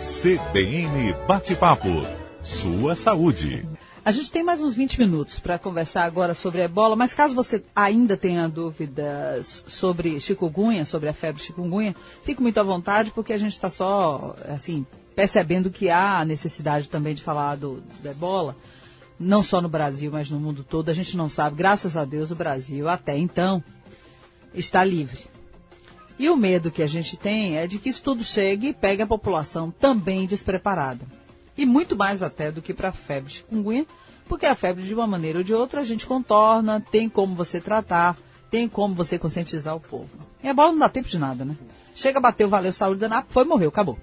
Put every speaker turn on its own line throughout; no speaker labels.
CBN Bate-Papo. Sua saúde.
A gente tem mais uns 20 minutos para conversar agora sobre a ebola, mas caso você ainda tenha dúvidas sobre chikungunya, sobre a febre chikungunya, fique muito à vontade, porque a gente está só, assim, percebendo que há necessidade também de falar da ebola, não só no Brasil, mas no mundo todo. A gente não sabe, graças a Deus, o Brasil, até então, está livre. E o medo que a gente tem é de que isso tudo chegue e pegue a população também despreparada. E muito mais até do que para a febre chikungunya, porque a febre, de uma maneira ou de outra, a gente contorna, tem como você tratar, tem como você conscientizar o povo. E a ebola não dá tempo de nada, né? Chega, bateu, valeu, saúde, daná, foi, morreu, acabou.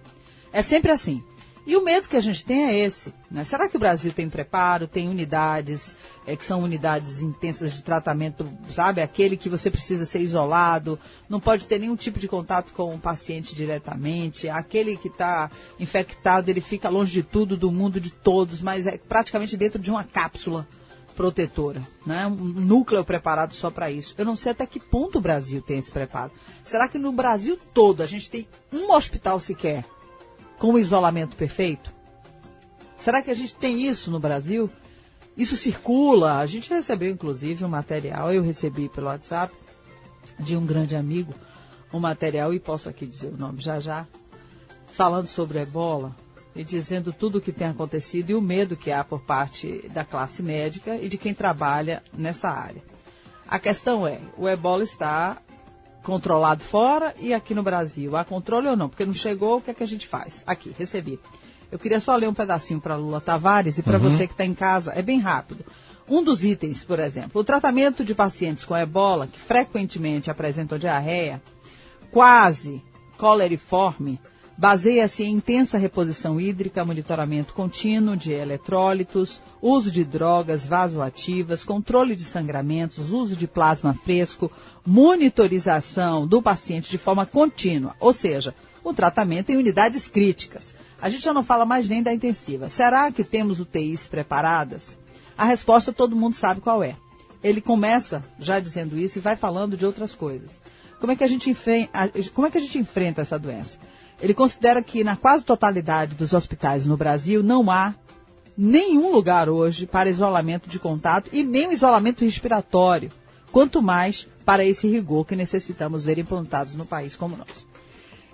É sempre assim. E o medo que a gente tem é esse, né? Será que o Brasil tem preparo, tem unidades, que são unidades intensas de tratamento, sabe? Aquele que você precisa ser isolado, não pode ter nenhum tipo de contato com o paciente diretamente, aquele que está infectado, ele fica longe de tudo, do mundo de todos, mas é praticamente dentro de uma cápsula protetora, né? Um núcleo preparado só para isso. Eu não sei até que ponto o Brasil tem esse preparo. Será que no Brasil todo a gente tem um hospital sequer com o isolamento perfeito? Será que a gente tem isso no Brasil? Isso circula. A gente recebeu, inclusive, um material, eu recebi pelo WhatsApp, de um grande amigo, um material, e posso aqui dizer o nome já, falando sobre a ebola e dizendo tudo o que tem acontecido e o medo que há por parte da classe médica e de quem trabalha nessa área. A questão é, o ebola está controlado fora e aqui no Brasil. Há controle ou não? Porque não chegou, o que é que a gente faz? Aqui, recebi. Eu queria só ler um pedacinho para Lula Tavares e para você que está em casa. É bem rápido. Um dos itens, por exemplo, o tratamento de pacientes com ebola, que frequentemente apresentam diarreia, quase coleriforme, baseia-se em intensa reposição hídrica, monitoramento contínuo de eletrólitos, uso de drogas vasoativas, controle de sangramentos, uso de plasma fresco, monitorização do paciente de forma contínua, ou seja, o tratamento em unidades críticas. A gente já não fala mais nem da intensiva. Será que temos UTIs preparadas? A resposta todo mundo sabe qual é. Ele começa já dizendo isso e vai falando de outras coisas. Como é que a gente enfrenta essa doença? Ele considera que na quase totalidade dos hospitais no Brasil não há nenhum lugar hoje para isolamento de contato e nem o isolamento respiratório, quanto mais para esse rigor que necessitamos ver implantados no país como nós.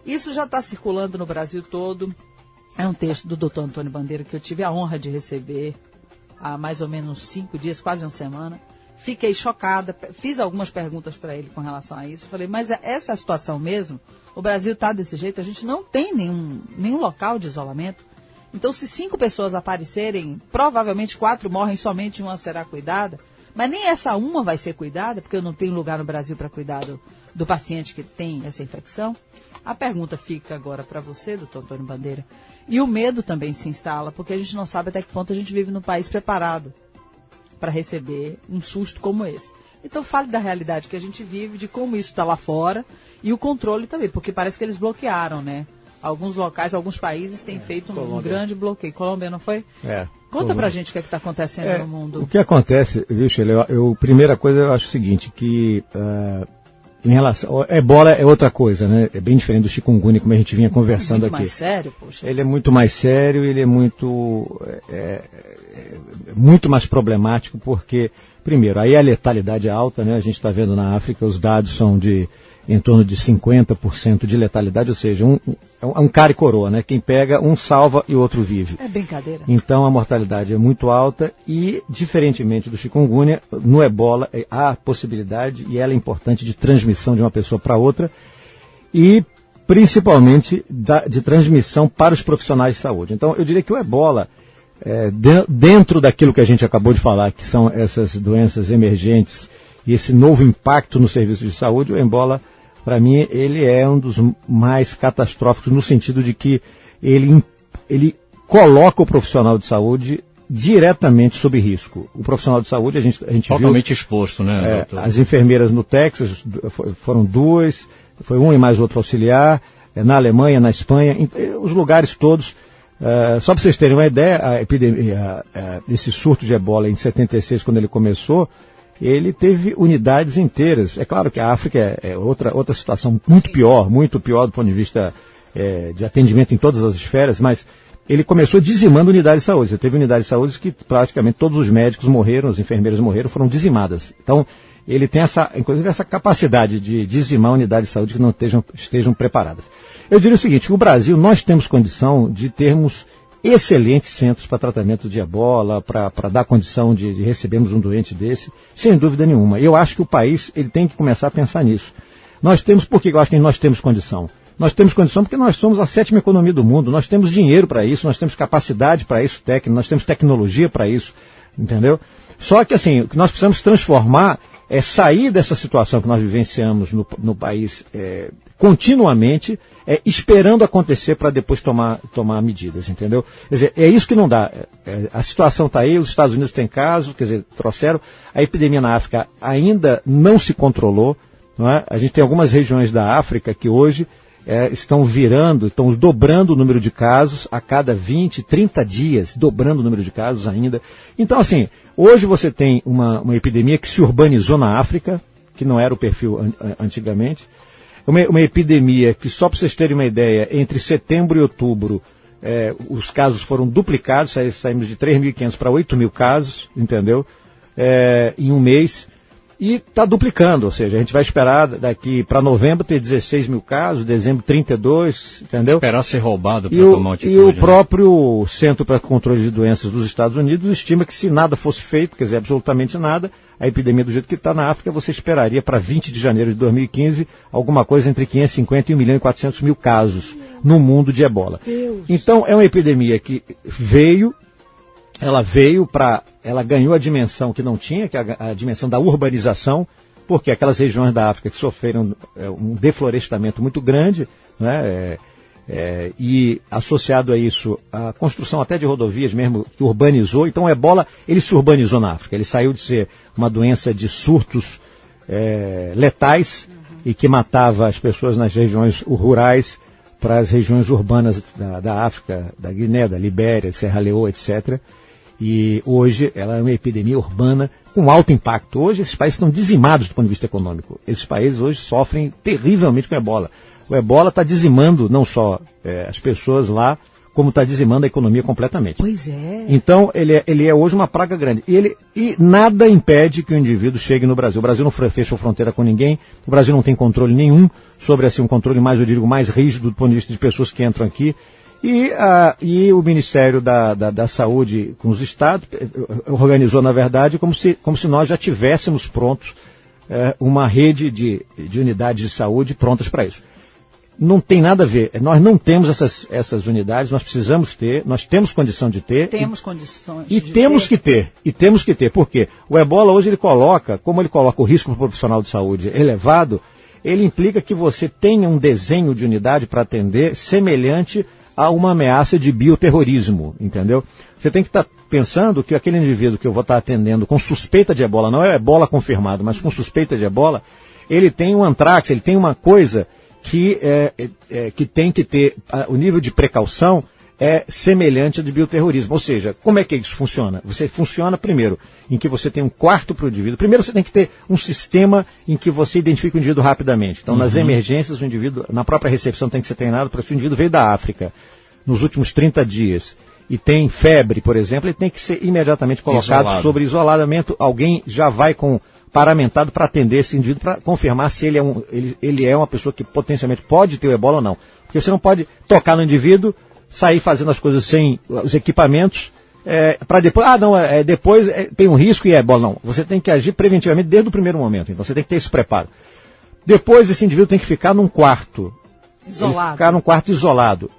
Isso já está circulando no Brasil todo. É um texto do Dr. Antônio Bandeira que eu tive a honra de receber há mais ou menos 5 dias, quase uma semana. Fiquei chocada, fiz algumas perguntas para ele com relação a isso. Falei, mas essa é a situação mesmo? O Brasil está desse jeito? A gente não tem nenhum local de isolamento. Então, se 5 pessoas aparecerem, provavelmente 4 morrem, somente uma será cuidada. Mas nem essa uma vai ser cuidada, porque eu não tenho lugar no Brasil para cuidar do paciente que tem essa infecção. A pergunta fica agora para você, doutor Antônio Bandeira. E o medo também se instala, porque a gente não sabe até que ponto a gente vive num país preparado para receber um susto como esse. Então fale da realidade que a gente vive, de como isso está lá fora e o controle também, porque parece que eles bloquearam, né? Alguns locais, alguns países têm feito um grande bloqueio. Colômbia, não foi? Conta pra gente o que é que está acontecendo no mundo.
O que acontece, viu, Sheila? Primeira coisa, eu acho o seguinte, que em relação... Ebola é outra coisa, né? É bem diferente do chikungunya, como a gente vinha conversando aqui.
Muito mais sério, poxa.
Ele é muito mais sério, ele é muito mais problemático, porque, primeiro, aí a letalidade é alta, né? A gente está vendo na África, os dados são em torno de 50% de letalidade, ou seja, um cara e coroa, né? Quem pega, um salva e o outro vive.
É brincadeira.
Então a mortalidade é muito alta e, diferentemente do chikungunya, no ebola há a possibilidade, e ela é importante, de transmissão de uma pessoa para outra e principalmente de transmissão para os profissionais de saúde. Então eu diria que o ebola, dentro daquilo que a gente acabou de falar, que são essas doenças emergentes e esse novo impacto no serviço de saúde, o ebola, para mim, ele é um dos mais catastróficos no sentido de que ele coloca o profissional de saúde diretamente sob risco. O profissional de saúde, a gente
totalmente
viu,
exposto, né, doutor?
As enfermeiras no Texas foram 2, foi um e mais outro auxiliar, na Alemanha, na Espanha, os lugares todos. Só para vocês terem uma ideia, a epidemia, esse surto de ebola em 76, quando ele começou, ele teve unidades inteiras. É claro que a África é outra situação muito pior do ponto de vista de atendimento em todas as esferas, mas ele começou dizimando unidades de saúde. Você teve unidades de saúde que praticamente todos os médicos morreram, as enfermeiras morreram, foram dizimadas. Então, ele tem inclusive essa capacidade de dizimar unidades de saúde que não estejam preparadas. Eu diria o seguinte, o Brasil, nós temos condição de termos excelentes centros para tratamento de ebola, para dar condição de recebermos um doente desse, sem dúvida nenhuma. Eu acho que o país ele tem que começar a pensar nisso. Por que eu acho que nós temos condição? Nós temos condição porque nós somos a 7ª economia do mundo, nós temos dinheiro para isso, nós temos capacidade para isso técnica, nós temos tecnologia para isso, entendeu? Só que assim, o que nós precisamos transformar é sair dessa situação que nós vivenciamos no país continuamente, esperando acontecer para depois tomar medidas, entendeu? Quer dizer, é isso que não dá. A situação está aí, os Estados Unidos têm casos, quer dizer, trouxeram, a epidemia na África ainda não se controlou, não é? A gente tem algumas regiões da África que hoje estão dobrando o número de casos a cada 20, 30 dias, dobrando o número de casos ainda. Então, assim, hoje você tem uma epidemia que se urbanizou na África, que não era o perfil antigamente. Uma epidemia que, só para vocês terem uma ideia, entre setembro e outubro, os casos foram duplicados, saímos de 3.500 para 8.000 casos, entendeu? Em um mês. E está duplicando, ou seja, a gente vai esperar daqui para novembro ter 16.000 casos, dezembro 32, entendeu?
Esperar ser roubado para tomar atitude.
E o próprio Centro para Controle de Doenças dos Estados Unidos estima que se nada fosse feito, quer dizer, absolutamente nada, a epidemia do jeito que está na África, você esperaria para 20 de janeiro de 2015 alguma coisa entre 550 e 1.400.000 casos no mundo de ebola. Deus. Então, é uma epidemia que ela ganhou a dimensão que não tinha, que é a dimensão da urbanização, porque aquelas regiões da África que sofreram um deflorestamento muito grande, né, e associado a isso, a construção até de rodovias mesmo, que urbanizou. Então o ebola, ele se urbanizou na África, ele saiu de ser uma doença de surtos letais e que matava as pessoas nas regiões rurais para as regiões urbanas da África, da Guiné, da Libéria, Serra Leoa, etc., e hoje ela é uma epidemia urbana com alto impacto. Hoje esses países estão dizimados do ponto de vista econômico. Esses países hoje sofrem terrivelmente com o ebola. O ebola está dizimando não só as pessoas lá, como está dizimando a economia completamente.
Pois é.
Então ele é hoje uma praga grande. E nada impede que o indivíduo chegue no Brasil. O Brasil não fechou fronteira com ninguém, o Brasil não tem controle nenhum sobre um controle mais rígido do ponto de vista de pessoas que entram aqui. E o Ministério da Saúde com os estados organizou, na verdade, como se nós já tivéssemos prontos uma rede de unidades de saúde prontas para isso. Não tem nada a ver. Nós não temos essas unidades, nós precisamos ter, nós temos condição de ter.
Temos condições
de temos ter. E temos que ter. Por quê? O ebola hoje como ele coloca o risco para o profissional de saúde elevado, ele implica que você tenha um desenho de unidade para atender semelhante a uma ameaça de bioterrorismo, entendeu? Você tem que estar pensando que aquele indivíduo que eu vou estar atendendo com suspeita de ebola, não é ebola confirmado, mas com suspeita de ebola, ele tem um antrax, ele tem uma coisa que tem que ter, o nível de precaução é semelhante ao de bioterrorismo. Ou seja, como é que isso funciona? Você funciona primeiro em que você tem um quarto para o indivíduo. Primeiro você tem que ter um sistema em que você identifica o indivíduo rapidamente. Então, nas emergências, o indivíduo, na própria recepção, tem que ser treinado para que o indivíduo veio da África nos últimos 30 dias e tem febre, por exemplo, ele tem que ser imediatamente colocado sobre isolamento. Alguém já vai paramentado para atender esse indivíduo, para confirmar se ele é uma pessoa que potencialmente pode ter o ebola ou não. Porque você não pode tocar no indivíduo, sair fazendo as coisas sem os equipamentos, para depois, depois tem um risco e é ebola. Não, você tem que agir preventivamente desde o primeiro momento, então você tem que ter esse preparo. Depois esse indivíduo tem que ficar num quarto.
Isolado.
Ficar num quarto isolado.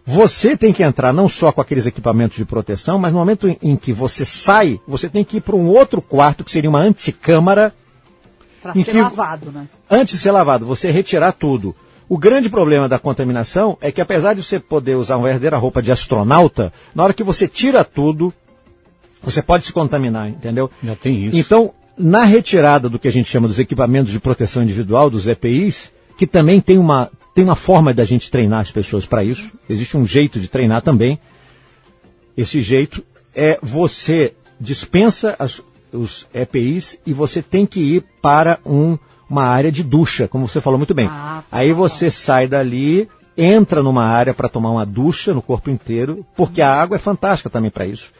Você tem que entrar não só com aqueles equipamentos de proteção, mas no momento em que você sai, você tem que ir para um outro quarto, que seria uma anticâmara.
Para ser lavado, né? Antes
de ser lavado, você retirar tudo. O grande problema da contaminação é que, apesar de você poder usar uma verdadeira roupa de astronauta, na hora que você tira tudo, você pode se contaminar, entendeu?
Já tem isso.
Então, na retirada do que a gente chama dos equipamentos de proteção individual, dos EPIs, que também tem uma forma da gente treinar as pessoas para isso, existe um jeito de treinar também. Esse jeito é você dispensa os EPIs e você tem que ir para uma área de ducha, como você falou muito bem. Aí você sai dali entra numa área para tomar uma ducha no corpo inteiro, porque a água é fantástica também para isso.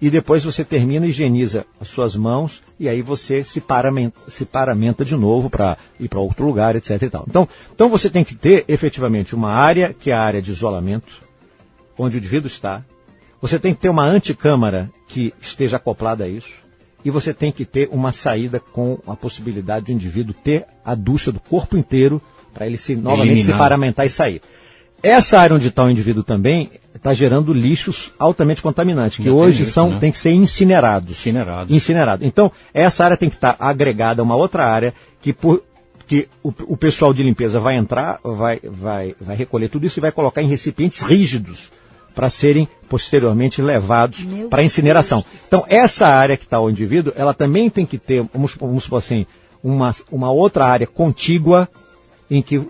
E depois você termina, higieniza as suas mãos e aí você se paramenta de novo para ir para outro lugar, etc. e tal. Então você tem que ter efetivamente uma área que é a área de isolamento, onde o indivíduo está. Você tem que ter uma anticâmara que esteja acoplada a isso. E você tem que ter uma saída com a possibilidade do indivíduo ter a ducha do corpo inteiro para ele novamente se paramentar e sair. Essa área onde está o indivíduo também está gerando lixos altamente contaminantes, que hoje tem que ser incinerados. Incinerado. Então, essa área tem que estar agregada a uma outra área que o pessoal de limpeza vai entrar, vai recolher tudo isso e vai colocar em recipientes rígidos para serem posteriormente levados para incineração. Então, essa área que está o indivíduo, ela também tem que ter, vamos supor assim, uma outra área contígua em que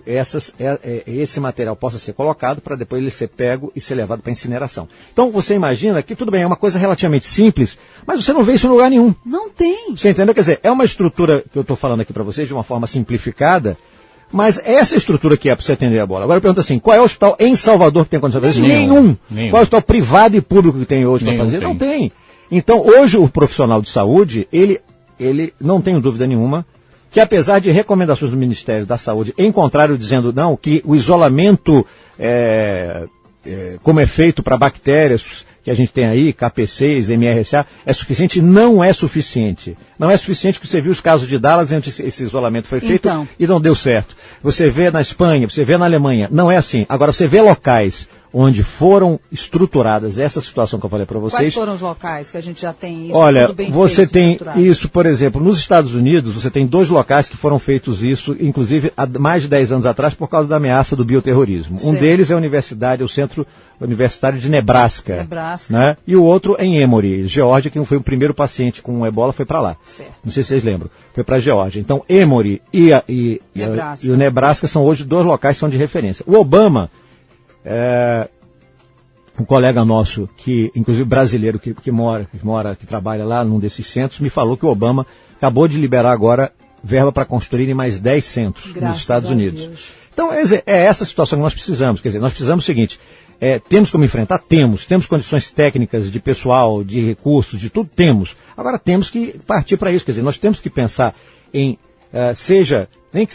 esse material possa ser colocado para depois ele ser pego e ser levado para incineração. Então você imagina que tudo bem, é uma coisa relativamente simples, mas você não vê isso em lugar nenhum.
Não tem.
Você entendeu? Quer dizer, é uma estrutura que eu estou falando aqui para vocês de uma forma simplificada, mas essa estrutura que é para você atender a bola. Agora eu pergunto assim, qual é o hospital em Salvador que tem condição de fazer isso? Nenhum. Qual é o hospital privado e público que tem hoje para fazer? Não tem. Então hoje o profissional de saúde, ele não tenho dúvida nenhuma, que apesar de recomendações do Ministério da Saúde em contrário dizendo não, que o isolamento como é feito para bactérias que a gente tem aí, KP6, MRSA, é suficiente? Não é suficiente. Não é suficiente porque você viu os casos de Dallas onde esse isolamento foi feito e não deu certo. Você vê na Espanha, você vê na Alemanha, não é assim. Agora você vê locais onde foram estruturadas essa situação que eu falei para vocês.
Quais foram os locais que a gente já tem isso?
Olha,
tudo bem
você
feito,
tem
estruturado?
isso, por exemplo, nos Estados Unidos, você tem 2 locais que foram feitos isso, inclusive há mais de 10 anos atrás, por causa da ameaça do bioterrorismo. Um deles é o Centro Universitário de Nebraska. Né? E o outro em Emory, Geórgia, que foi o primeiro paciente com ebola, foi para lá. Certo. Não sei se vocês lembram. Foi para a Geórgia. Então, Emory e o Nebraska são hoje 2 locais que são de referência. O Obama, um colega nosso, que inclusive brasileiro, que trabalha lá num desses centros, me falou que o Obama acabou de liberar agora verba para construírem mais 10 centros nos Estados Unidos. Então, é essa situação que nós precisamos. Quer dizer, nós precisamos o seguinte, temos como enfrentar? Temos condições técnicas, de pessoal, de recursos, de tudo, temos. Agora temos que partir para isso. Quer dizer, nós temos que pensar em, nem que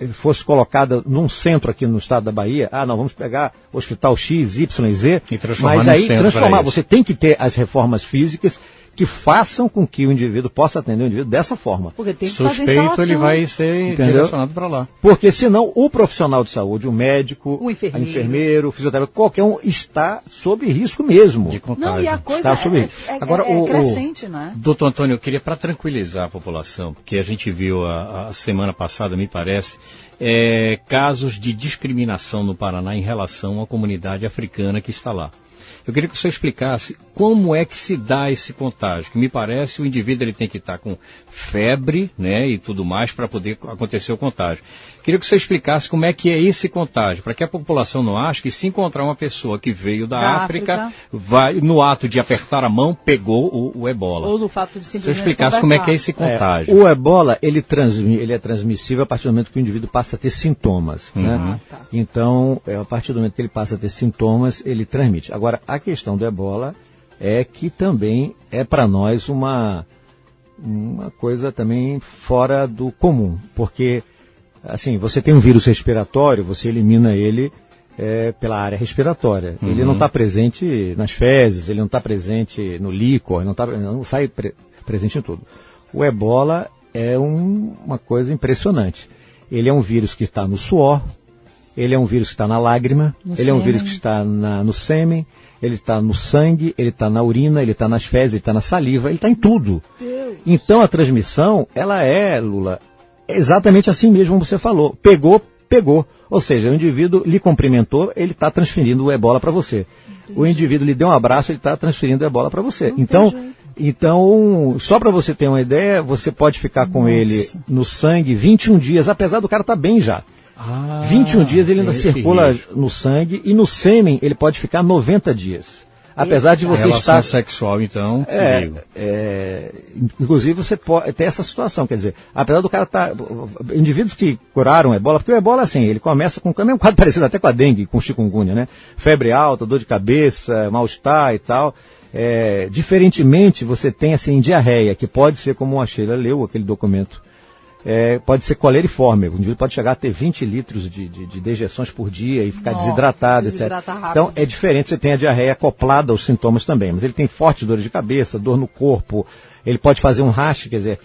fosse colocada num centro aqui no estado da Bahia, não, vamos pegar o hospital X, Y, Z, mas aí transformar, você tem que ter as reformas físicas que façam com que o indivíduo possa atender o indivíduo dessa forma.
Porque tem que
suspeito, ele vai ser direcionado para lá.
Porque senão o profissional de saúde, o médico, o enfermeiro, o fisioterapeuta, qualquer um está sob risco mesmo.
De contágio.
Não, e a coisa
Agora,
crescente, não é?
Doutor Antônio, eu queria, para tranquilizar a população, porque a gente viu a semana passada, me parece, casos de discriminação no Paraná em relação à comunidade africana que está lá. Eu queria que você explicasse como é que se dá esse contágio, que me parece o indivíduo ele tem que estar com febre, né, e tudo mais para poder acontecer o contágio. Queria que você explicasse como é que é esse contágio, para que a população não ache que se encontrar uma pessoa que veio da África, vai, no ato de apertar a mão, pegou o ebola.
Ou no fato de simplesmente
você explicasse como é que é esse contágio.
O ebola, ele é transmissível a partir do momento que o indivíduo passa a ter sintomas. Né? Então, a partir do momento que ele passa a ter sintomas, ele transmite. Agora, a questão do ebola é que também é para nós uma coisa também fora do comum, porque assim, você tem um vírus respiratório, você elimina ele pela área respiratória. Ele não está presente nas fezes, ele não está presente no líquor, não sai presente em tudo. O ebola é uma coisa impressionante. Ele é um vírus que está no suor, ele é um vírus que está na lágrima, ele é um vírus que está no sêmen, ele está no sangue, ele está na urina, ele está nas fezes, ele está na saliva, ele está em tudo. Deus. Então a transmissão, ela Lula, exatamente assim mesmo como você falou. Pegou. Ou seja, o indivíduo lhe cumprimentou, ele está transferindo o ebola para você. Entendi. O indivíduo lhe deu um abraço, ele está transferindo o ebola para você. Então, só para você ter uma ideia, você pode ficar com ele no sangue 21 dias, apesar do cara estar bem já. 21 dias ele ainda circula no sangue e no sêmen ele pode ficar 90 dias. apesar de você
relação
estar...
sexual, então,
inclusive você pode ter essa situação, quer dizer, apesar do cara estar... indivíduos que curaram ebola, porque o ebola, assim, ele começa com o mesmo quadro parecido até com a dengue, com chikungunya, né? Febre alta, dor de cabeça, mal-estar e tal. Diferentemente, você tem, assim, diarreia, que pode ser, como a Sheila leu, aquele documento, pode ser coleriforme. O indivíduo pode chegar a ter 20 litros de dejeções por dia e ficar desidratado, etc. Então, é diferente, você tem a diarreia acoplada aos sintomas também. Mas ele tem fortes dores de cabeça, dor no corpo, ele pode fazer um rash, quer dizer,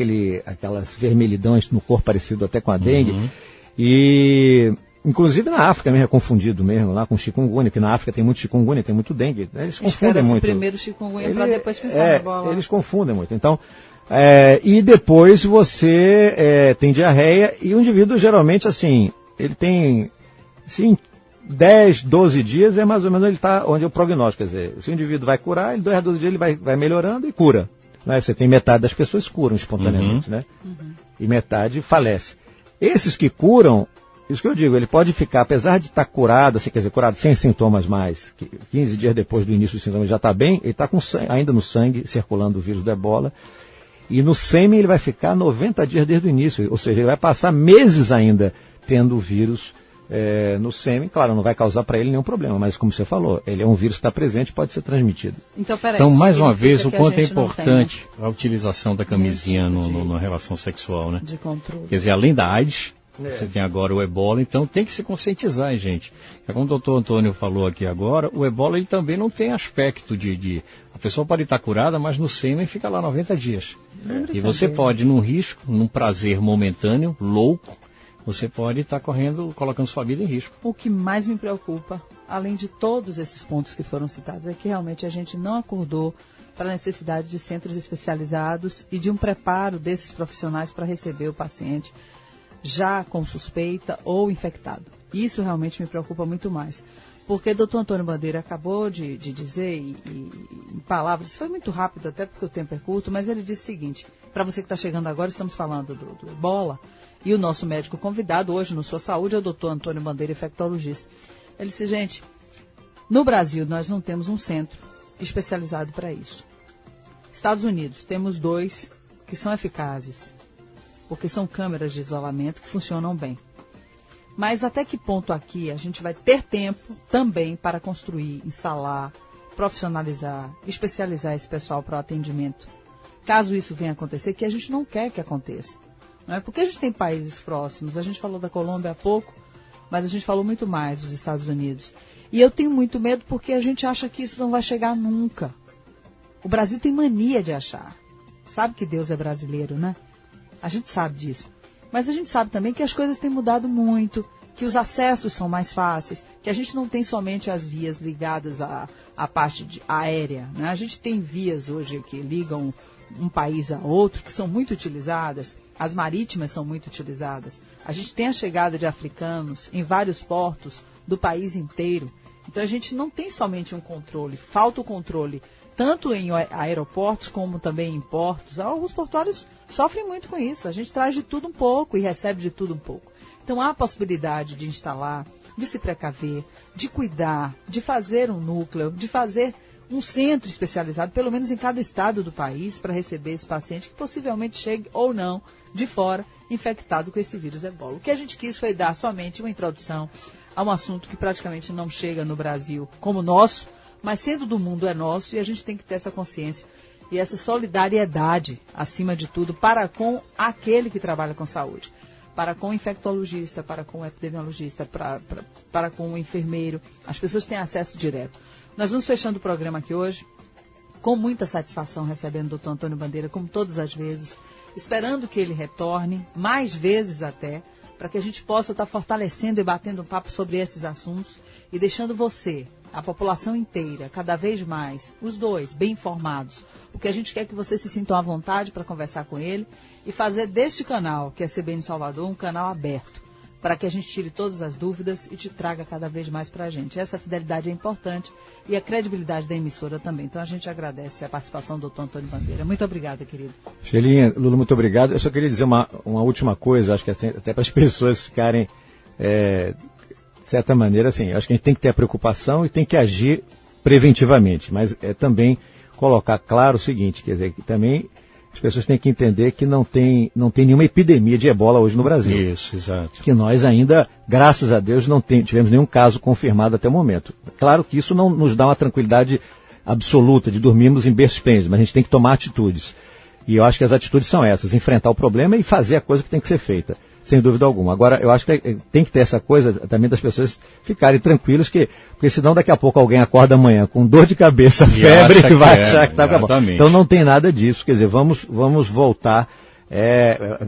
aquelas vermelhidões no corpo parecido até com a dengue. E, inclusive na África mesmo, é confundido mesmo, lá com chikungunya, que na África tem muito chikungunya, tem muito dengue. Eles confundem muito.
Primeiro chikungunya para depois pensar na bola.
Eles confundem muito. Então, e depois você tem diarreia e o indivíduo geralmente, assim, ele tem, sim, 10, 12 dias é mais ou menos ele está onde é o prognóstico. Quer dizer, se o indivíduo vai curar, em 2 a 12 dias ele vai melhorando e cura. Né? Você tem metade das pessoas curam espontaneamente, né? E metade falece. Esses que curam, isso que eu digo, ele pode ficar, apesar de estar curado, assim, quer dizer, curado sem sintomas mais, 15 dias depois do início dos sintomas já está bem, ele está ainda no sangue circulando o vírus da ebola. E no sêmen ele vai ficar 90 dias desde o início, ou seja, ele vai passar meses ainda tendo o vírus no sêmen. Claro, não vai causar para ele nenhum problema, mas como você falou, ele é um vírus que está presente e pode ser transmitido.
Então, mais uma vez, o quanto é importante a utilização da camisinha na relação sexual, né? De controle. Quer dizer, além da AIDS, você tem agora o ebola, então tem que se conscientizar, gente. Como o doutor Antônio falou aqui agora, o ebola ele também não tem aspecto de... A pessoa pode estar curada, mas no sêmen fica lá 90 dias. E você pode, num risco, num prazer momentâneo, louco, você pode estar colocando sua vida em risco.
O que mais me preocupa, além de todos esses pontos que foram citados, é que realmente a gente não acordou para a necessidade de centros especializados e de um preparo desses profissionais para receber o paciente já com suspeita ou infectado. Isso realmente me preocupa muito mais. Porque o doutor Antônio Bandeira acabou de dizer, em palavras, foi muito rápido, até porque o tempo é curto, mas ele disse o seguinte, para você que está chegando agora, estamos falando do ebola, e o nosso médico convidado hoje no Sua Saúde é o doutor Antônio Bandeira, infectologista. Ele disse, gente, no Brasil nós não temos um centro especializado para isso. Estados Unidos, temos 2 que são eficazes, porque são câmeras de isolamento que funcionam bem. Mas até que ponto aqui a gente vai ter tempo também para construir, instalar, profissionalizar, especializar esse pessoal para o atendimento? Caso isso venha a acontecer, que a gente não quer que aconteça. Não é? Porque a gente tem países próximos, a gente falou da Colômbia há pouco, mas a gente falou muito mais dos Estados Unidos. E eu tenho muito medo porque a gente acha que isso não vai chegar nunca. O Brasil tem mania de achar. Sabe que Deus é brasileiro, né? A gente sabe disso. Mas a gente sabe também que as coisas têm mudado muito, que os acessos são mais fáceis, que a gente não tem somente as vias ligadas à parte aérea, né? A gente tem vias hoje que ligam um país a outro, que são muito utilizadas, as marítimas são muito utilizadas. A gente tem a chegada de africanos em vários portos do país inteiro. Então a gente não tem somente um controle, falta o controle tanto em aeroportos como também em portos. Alguns portuários sofrem muito com isso. A gente traz de tudo um pouco e recebe de tudo um pouco. Então há a possibilidade de instalar, de se precaver, de cuidar, de fazer um núcleo, de fazer um centro especializado, pelo menos em cada estado do país, para receber esse paciente que possivelmente chegue ou não de fora infectado com esse vírus ebola. O que a gente quis foi dar somente uma introdução a um assunto que praticamente não chega no Brasil como nosso, mas sendo do mundo é nosso e a gente tem que ter essa consciência e essa solidariedade, acima de tudo, para com aquele que trabalha com saúde, para com o infectologista, para com o epidemiologista, para com o enfermeiro. As pessoas têm acesso direto. Nós vamos fechando o programa aqui hoje, com muita satisfação recebendo o doutor Antônio Bandeira, como todas as vezes, esperando que ele retorne, mais vezes até, para que a gente possa estar fortalecendo e batendo um papo sobre esses assuntos e deixando você, a população inteira, cada vez mais, os dois, bem informados. O que a gente quer é que você se sinta à vontade para conversar com ele e fazer deste canal, que é CBN Salvador, um canal aberto, para que a gente tire todas as dúvidas e te traga cada vez mais para a gente. Essa fidelidade é importante e a credibilidade da emissora também. Então a gente agradece a participação do doutor Antônio Bandeira. Muito obrigada, querido.
Sheilinha, Lula, muito obrigado. Eu só queria dizer uma última coisa, acho que até para as pessoas ficarem... de certa maneira, assim, acho que a gente tem que ter a preocupação e tem que agir preventivamente, mas é também colocar claro o seguinte, quer dizer, que também as pessoas têm que entender que não tem nenhuma epidemia de ebola hoje no Brasil.
Isso, exato.
Que nós ainda, graças a Deus, não tivemos nenhum caso confirmado até o momento. Claro que isso não nos dá uma tranquilidade absoluta de dormirmos em berço esplêndido, mas a gente tem que tomar atitudes. E eu acho que as atitudes são essas, enfrentar o problema e fazer a coisa que tem que ser feita, sem dúvida alguma. Agora, eu acho que tem que ter essa coisa também das pessoas ficarem tranquilas, porque senão daqui a pouco alguém acorda amanhã com dor de cabeça, febre, e vai achar que está acabando. Então não tem nada disso, quer dizer, vamos voltar,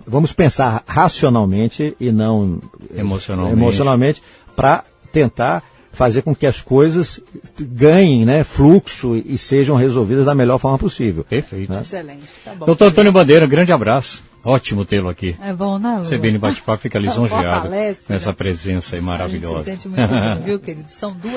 vamos pensar racionalmente e não emocionalmente para tentar fazer com que as coisas ganhem, né, fluxo e sejam resolvidas da melhor forma possível.
Perfeito.
Né? Excelente. Tá bom.
Doutor Antônio Bandeira, grande abraço. Ótimo tê-lo aqui.
É bom, né, Lu?
CBN Bate-Papo fica lisonjeado
Fortalece,
com essa
né?
presença aí maravilhosa.
A gente se sente muito bem, viu, querido? São 2